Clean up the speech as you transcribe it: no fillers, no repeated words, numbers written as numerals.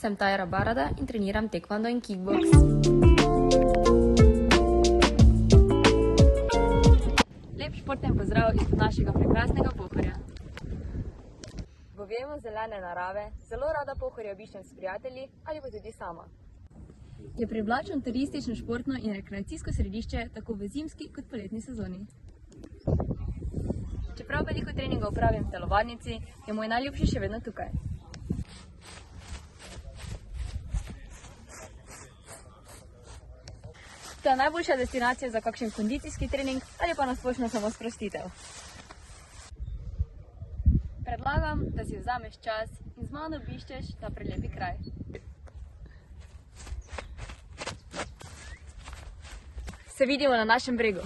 sem Tajra Barada in treniram taekwondo in kickboks. Lep športen pozdrav iz našega prekrasnega Pohorja. V objemu zelene narave zelo rada Pohorje obiščem s prijatelji ali pa tudi sama. Je privlačno turistično, športno in rekreacijsko središče tako v zimski kot poletni sezoni. Čeprav veliko treningov opravim v telovadnici, je moj najljubši še vedno tukaj. To je najboljša destinacija za kakšen kondicijski trening ali pa na splošno samo sprostitev. Predlagam, da si vzameš čas in z mano obiščeš ta prelepi kraj. Se vidimo na našem bregu.